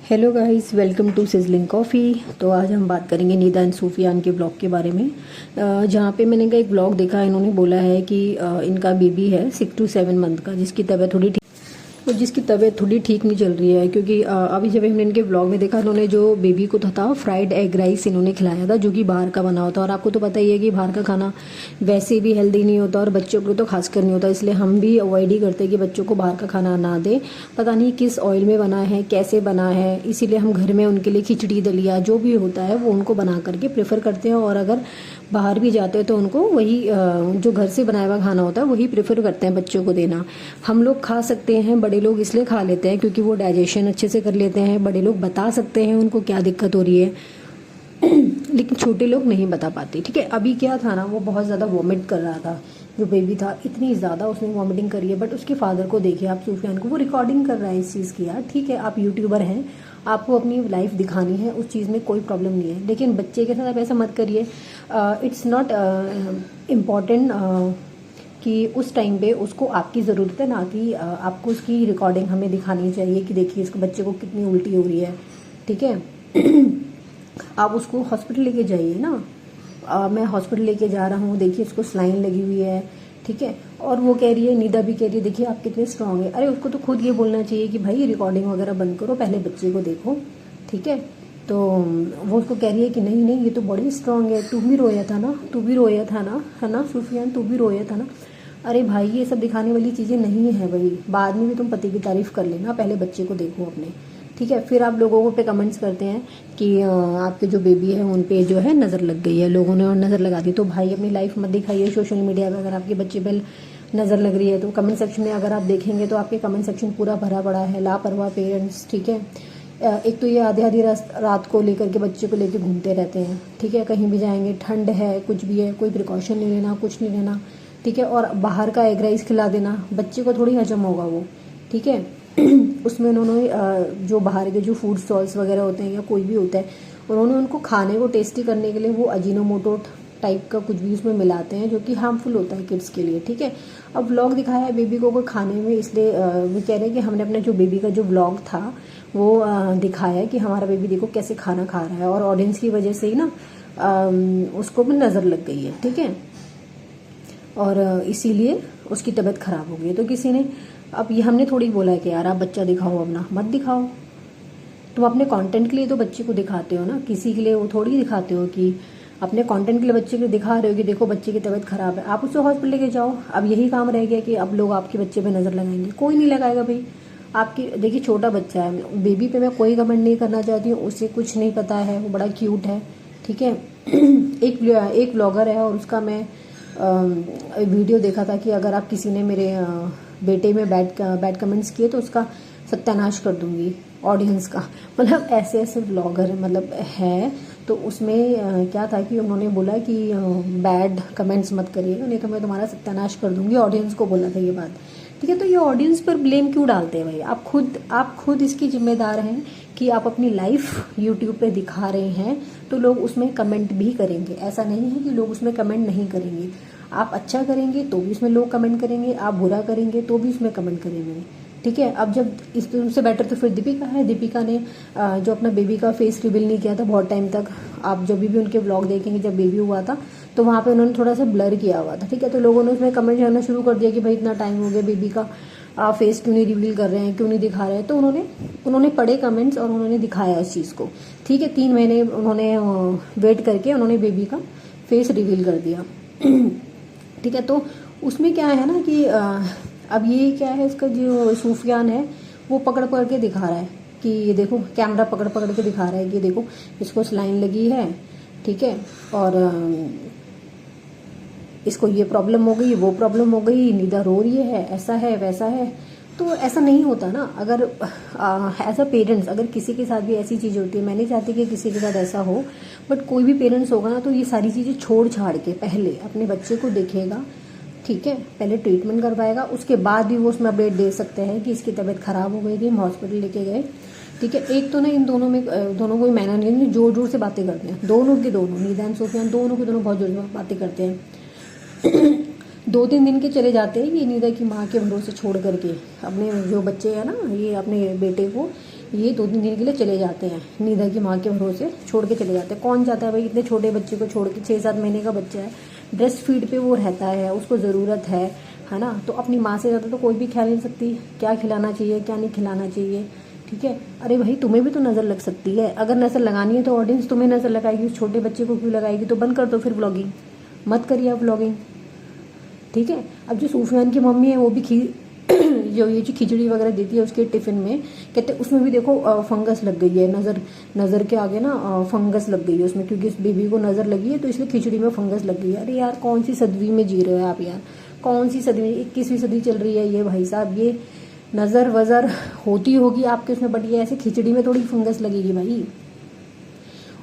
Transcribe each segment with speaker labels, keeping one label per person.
Speaker 1: Hello guys, welcome to sizzling coffee. तो आज हम बात करेंगे निदा एंड सूफियान के ब्लॉग के बारे में। जहाँ पे मैंने का एक ब्लॉग देखा, इन्होंने बोला है कि इनका बेबी है 6 to 7 मंथ का, जिसकी तबीयत थोड़ी ठीक नहीं चल रही है। क्योंकि अभी जब हमने इनके ब्लॉग में देखा, इन्होंने जो बेबी को था फ्राइड एग राइस इन्होंने खिलाया था, जो कि बाहर का बना होता है। और आपको तो पता ही है कि बाहर का खाना वैसे भी हेल्दी नहीं होता और बच्चों को तो खासकर नहीं होता। इसलिए हम भी अवॉइड ही करते हैं कि बच्चों को बाहर का खाना ना दें। पता नहीं किस ऑयल में बना है, कैसे बना है, इसीलिए हम घर में उनके लिए खिचड़ी दलिया जो भी होता है वो उनको बना करके प्रेफर करते हैं। और अगर बाहर भी जाते हैं तो उनको वही जो घर से बनाया हुआ खाना होता है वही प्रेफर करते हैं बच्चों को देना। हम लोग खा सकते हैं, बड़े लोग इसलिए खा लेते हैं क्योंकि वो डाइजेशन अच्छे से कर लेते हैं। बड़े लोग बता सकते हैं उनको क्या दिक्कत हो रही है लेकिन छोटे लोग नहीं बता पाते। ठीक है, अभी क्या था ना, वो बहुत ज़्यादा वॉमिट कर रहा था। जो बेबी था इतनी ज़्यादा उसने वॉमिटिंग करी है। बट उसके फादर को देखिए आप, सूफियान को, वो रिकॉर्डिंग कर रहा है इस चीज़ की। यार ठीक है, आप यूट्यूबर हैं, आपको अपनी लाइफ दिखानी है, उस चीज़ में कोई प्रॉब्लम नहीं है। लेकिन बच्चे के साथ आप ऐसा मत करिए। इट्स नॉट इम्पॉर्टेंट कि उस टाइम पे उसको आपकी ज़रूरत है, ना कि आपको उसकी रिकॉर्डिंग हमें दिखानी चाहिए कि देखिए इसको बच्चे को कितनी उल्टी हो रही है। ठीक है आप उसको हॉस्पिटल लेके जाइए ना। मैं हॉस्पिटल लेके जा रहा हूँ, देखिए इसको स्लाइन लगी हुई है। ठीक है, और वो कह रही है, निदा भी कह रही है, देखिए आप कितने स्ट्रांग है। अरे उसको तो खुद ये बोलना चाहिए कि भाई रिकॉर्डिंग वगैरह बंद करो, पहले बच्चे को देखो। ठीक है, तो वो उसको कह रही है कि नहीं नहीं, ये तो बड़ी स्ट्रांग है, तू भी रोया था ना, तू भी रोया था ना, है ना सूफियान, तू भी रोया था ना। अरे भाई ये सब दिखाने वाली चीज़ें नहीं है भाई। बाद में भी तुम पति की तारीफ कर लेना, पहले बच्चे को देखो अपने। ठीक है, फिर आप लोगों को पे कमेंट्स करते हैं कि आपके जो बेबी है उन पे जो है नज़र लग गई है, लोगों ने और नज़र लगा दी। तो भाई अपनी लाइफ मत दिखाइए सोशल मीडिया पे। अगर आपके बच्चे पे नज़र लग रही है तो कमेंट सेक्शन में अगर आप देखेंगे तो आपके कमेंट सेक्शन पूरा भरा पड़ा है लापरवाह पेरेंट्स। ठीक है, एक तो ये आधी आधी रात को लेकर के बच्चे को लेकर घूमते रहते हैं। ठीक है, कहीं भी जाएंगे, ठंड है, कुछ भी है, कोई प्रिकॉशन नहीं लेना, कुछ नहीं लेना। ठीक है, और बाहर का एग राइस खिला देना, बच्चे को थोड़ी हजम होगा वो। ठीक है उसमें उन्होंने जो बाहर के जो फूड स्टॉल्स वगैरह होते हैं या कोई भी होता है, उन्होंने उनको खाने को टेस्टी करने के लिए वो अजीनोमोटो टाइप का कुछ भी उसमें मिलाते हैं जो कि हार्मफुल होता है किड्स के लिए। ठीक है, अब व्लॉग दिखाया है बेबी को खाने में, इसलिए वो कह रहे हैं कि हमने अपने जो बेबी का जो व्लॉग था वो दिखाया है कि हमारा बेबी देखो कैसे खाना खा रहा है। और ऑडियंस की वजह से ही ना उसको भी नज़र लग गई है। ठीक है, और इसीलिए उसकी तबीयत ख़राब हो गई है। तो किसी ने, अब ये हमने थोड़ी बोला है कि यार आप बच्चा दिखाओ, अपना मत दिखाओ। तुम अपने कंटेंट के लिए तो बच्चे को दिखाते हो ना, किसी के लिए वो थोड़ी दिखाते हो कि अपने कंटेंट के लिए बच्चे को दिखा रहे हो कि देखो बच्चे की तबीयत ख़राब है, आप उसे हॉस्पिटल लेके जाओ। अब यही काम रह गया कि अब लोग आपके बच्चे पे नज़र लगाएंगे। कोई नहीं लगाएगा भाई। आपकी देखिए छोटा बच्चा है, बेबी पे मैं कोई कमेंट नहीं करना चाहती हूँ, उसे कुछ नहीं पता है, वो बड़ा क्यूट है। ठीक है एक ब्लॉगर है और उसका मैं वीडियो देखा था कि अगर आप किसी ने मेरे बेटे में बैड कमेंट्स किए तो उसका सत्यानाश कर दूंगी ऑडियंस का। मतलब ऐसे ऐसे ब्लॉगर मतलब है। तो उसमें क्या था कि उन्होंने बोला कि बैड कमेंट्स मत करिएगा, नहीं तो मैं तुम्हारा सत्यानाश कर दूंगी, ऑडियंस को बोला था ये बात। ठीक है, तो ये ऑडियंस पर ब्लेम क्यों डालते हैं भाई? आप खुद इसकी जिम्मेदार हैं कि आप अपनी लाइफ यूट्यूब पे दिखा रहे हैं तो लोग उसमें कमेंट भी करेंगे। ऐसा नहीं है कि लोग उसमें कमेंट नहीं करेंगे। आप अच्छा करेंगे तो भी उसमें लोग कमेंट करेंगे, आप बुरा करेंगे तो भी उसमें कमेंट करेंगे। ठीक है, अब जब इससे बेटर तो फिर दीपिका है। दीपिका ने जो अपना बेबी का फेस रिवील नहीं किया था बहुत टाइम तक, आप जब भी उनके व्लॉग देखेंगे जब बेबी हुआ था तो वहाँ पे उन्होंने थोड़ा सा ब्लर किया हुआ था। ठीक है, तो लोगों ने उसमें कमेंट करना शुरू कर दिया कि भाई इतना टाइम हो गया बेबी का, फेस क्यों नहीं रिवील कर रहे हैं, क्यों नहीं दिखा रहे हैं। तो उन्होंने पढ़े कमेंट्स और उन्होंने दिखाया इस चीज़ को। ठीक है, 3 महीने उन्होंने वेट करके उन्होंने बेबी का फेस रिवील कर दिया। ठीक है, तो उसमें क्या है ना कि अब ये क्या है, इसका जो सूफियान है वो पकड़ पकड़ के दिखा रहा है कि ये देखो, कैमरा पकड़ पकड़ के दिखा रहा है कि देखो इसको स्लाइन लगी है। ठीक है, और इसको ये प्रॉब्लम हो गई, वो प्रॉब्लम हो गई, निदा रो रही है, ऐसा है वैसा है। तो ऐसा नहीं होता ना। अगर एज अ पेरेंट्स अगर किसी के साथ भी ऐसी चीज़ होती है, मैं नहीं चाहती कि किसी के साथ ऐसा हो, बट कोई भी पेरेंट्स होगा ना तो ये सारी चीज़ें छोड़ छाड़ के पहले अपने बच्चे को देखेगा। ठीक है, पहले ट्रीटमेंट करवाएगा, उसके बाद भी वो उसमें अपडेट दे सकते हैं कि इसकी तबीयत ख़राब हो गई थी, हम हॉस्पिटल लेके गए। ठीक है, एक तो ना इन दोनों में दोनों कोई मैनर नहीं है, जोर जोर से बातें करते हैं दोनों के दोनों, निदा एंड सूफियान दोनों के दोनों बहुत जोर से बातें करते हैं। 2-3 दिन के चले जाते हैं ये निदा की माँ के भरोसे छोड़ करके अपने जो बच्चे हैं ना, ये अपने बेटे को ये 2-3 दिन के लिए चले जाते हैं, नीदा की माँ के भरोसे छोड़ के चले जाते हैं। कौन जाता है भाई इतने छोटे बच्चे को छोड़ के, 6-7 महीने का बच्चा है, ब्रेस्ट फीड पे वो रहता है, उसको ज़रूरत है ना। तो अपनी माँ से ज़्यादा तो कोई भी ख्याल नहीं सकती क्या खिलाना चाहिए क्या नहीं खिलाना चाहिए, ठीक है। अरे भाई तुम्हें भी तो नज़र लग सकती है, अगर नज़र लगानी है तो ऑडियंस तुम्हें नज़र लगाएगी, उस छोटे बच्चे को क्यों लगाएगी। तो बंद कर दो फिर व्लॉगिंग, मत करिए आप व्लॉगिंग, ठीक है। अब जो सूफियान की मम्मी है वो भी जो ये खिचड़ी वगैरह देती है उसके टिफ़िन में, कहते उसमें भी देखो फंगस लग गई है, नज़र के आगे ना फंगस लग गई है उसमें, क्योंकि इस बेबी को नज़र लगी है तो इसलिए खिचड़ी में फंगस लग गई है। अरे यार कौन सी सदी में जी रहे हो आप यार, कौन सी सदी में, 21वीं सदी चल रही है ये भाई साहब। ये नज़र वज़र होती होगी आपके उसमें, बट ये ऐसे खिचड़ी में थोड़ी फंगस लगेगी भाई।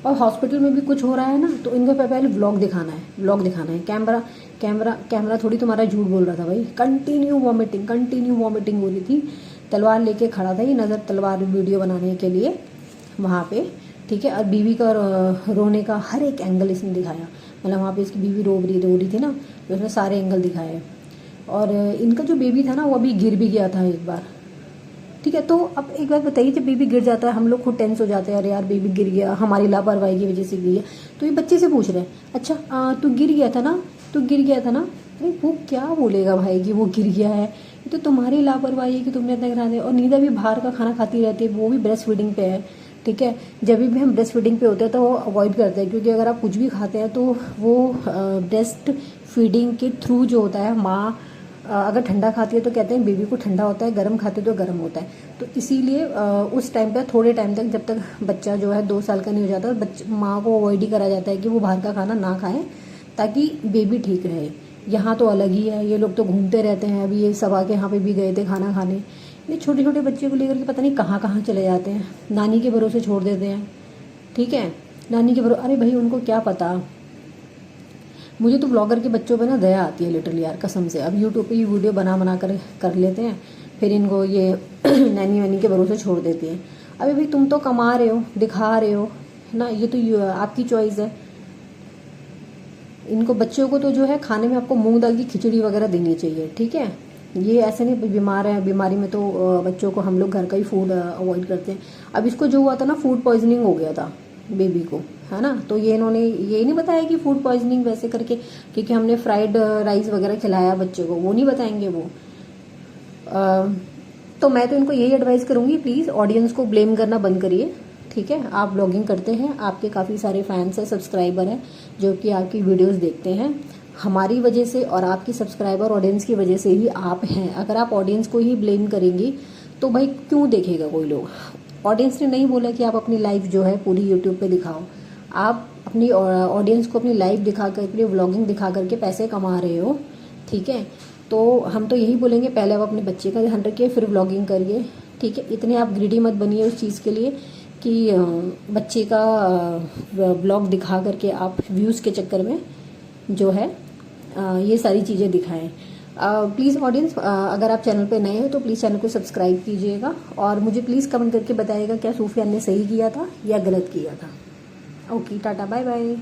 Speaker 1: और हॉस्पिटल में भी कुछ हो रहा है ना तो इनको पहले व्लॉग दिखाना है, कैमरा थोड़ी तुम्हारा झूठ बोल रहा था भाई। कंटिन्यू वॉमिटिंग हो रही थी, तलवार लेके खड़ा था ये, नज़र तलवार वीडियो बनाने के लिए वहाँ पे, ठीक है। और बीवी का रोने का हर एक एंगल इसने दिखाया, मतलब वहाँ पे इसकी बीवी रो रही थी ना, तो उसने सारे एंगल दिखाए। और इनका जो बेबी था ना वो अभी गिर भी गया था एक बार, ठीक है। तो अब एक बात बताइए, जब बेबी गिर जाता है हम लोग खुद टेंस हो जाते हैं, अरे यार बेबी गिर गया, हमारी लापरवाही की वजह से गिर गया। तो ये बच्चे से पूछ रहे हैं, अच्छा तू गिर गया था ना, अरे वो क्या बोलेगा भाई कि वो गिर गया है, ये तो तुम्हारी लापरवाही है कि तुमने इतना गिरा दिया। और नीदा भी बाहर का खाना खाती रहती है, वो भी ब्रेस्ट फीडिंग पे है, ठीक है। जब भी हम ब्रेस्ट फीडिंग पे होते हैं तो वो अवॉइड करते हैं, क्योंकि अगर आप कुछ भी खाते हैं तो वो ब्रेस्ट फीडिंग के थ्रू जो होता है, माँ अगर ठंडा खाती है तो कहते हैं बेबी को ठंडा होता है, गर्म खाते तो गर्म होता है। तो इसीलिए उस टाइम पे थोड़े टाइम तक, जब तक बच्चा जो है 2 साल का नहीं हो जाता, माँ को अवॉइड ही करा जाता है कि वो बाहर का खाना ना खाएं, ताकि बेबी ठीक रहे। यहाँ तो अलग ही है, ये लोग तो घूमते रहते हैं। अभी ये सबा के यहाँ पे भी गए थे खाना खाने, ये छोटे छोटे बच्चे को लेकर के पता नहीं कहाँ कहाँ चले जाते हैं, नानी के भरोसे छोड़ देते हैं, ठीक है, नानी के भरोसे। अरे भाई उनको क्या पता। मुझे तो ब्लॉगर के बच्चों पे ना दया आती है लिटरली यार, कसम से। अब यूट्यूब पे ये वीडियो बना कर लेते हैं, फिर इनको ये नैनी वैनी के भरोसे छोड़ देती हैं। अभी भाई तुम तो कमा रहे हो, दिखा रहे हो, है ना, ये तो आपकी चॉइस है। इनको बच्चों को तो जो है खाने में आपको मूंग दाल की खिचड़ी वगैरह देनी चाहिए, ठीक है। ये ऐसे नहीं बीमार है, बीमारी में तो बच्चों को हम लोग घर का ही फूड अवॉइड करते हैं। अब इसको जो हुआ था ना, फूड पॉइजनिंग हो गया था बेबी को, है ना। तो ये इन्होंने ये नहीं बताया कि फूड पॉइजनिंग वैसे करके, क्योंकि हमने फ्राइड राइस वगैरह खिलाया बच्चे को, वो नहीं बताएंगे वो। तो मैं तो इनको यही एडवाइस करूँगी, प्लीज़ ऑडियंस को ब्लेम करना बंद करिए, ठीक है। आप ब्लॉगिंग करते हैं, आपके काफ़ी सारे फैंस हैं, सब्सक्राइबर हैं जो कि आपकी वीडियोस देखते हैं। हमारी वजह से और आपकी सब्सक्राइबर ऑडियंस की वजह से ही आप हैं। अगर आप ऑडियंस को ही ब्लेम करेंगी तो भाई क्यों देखेगा कोई लोग। ऑडियंस ने नहीं बोला कि आप अपनी लाइफ जो है पूरी यूट्यूब पे दिखाओ, आप अपनी ऑडियंस को अपनी लाइफ दिखा कर, अपनी व्लॉगिंग दिखा करके पैसे कमा रहे हो, ठीक है। तो हम तो यही बोलेंगे, पहले आप अपने बच्चे का ध्यान रखिए, फिर व्लॉगिंग करिए, ठीक है। इतने आप ग्रीडी मत बनिए उस चीज़ के लिए कि बच्चे का ब्लॉग दिखा करके आप व्यूज़ के चक्कर में जो है ये सारी चीज़ें दिखाएं। प्लीज़ ऑडियंस, अगर आप चैनल पे नए हो तो प्लीज़ चैनल को सब्सक्राइब कीजिएगा, और मुझे प्लीज़ कमेंट करके बताइएगा क्या सूफियान ने सही किया था या गलत किया था। Okay, tata bye bye.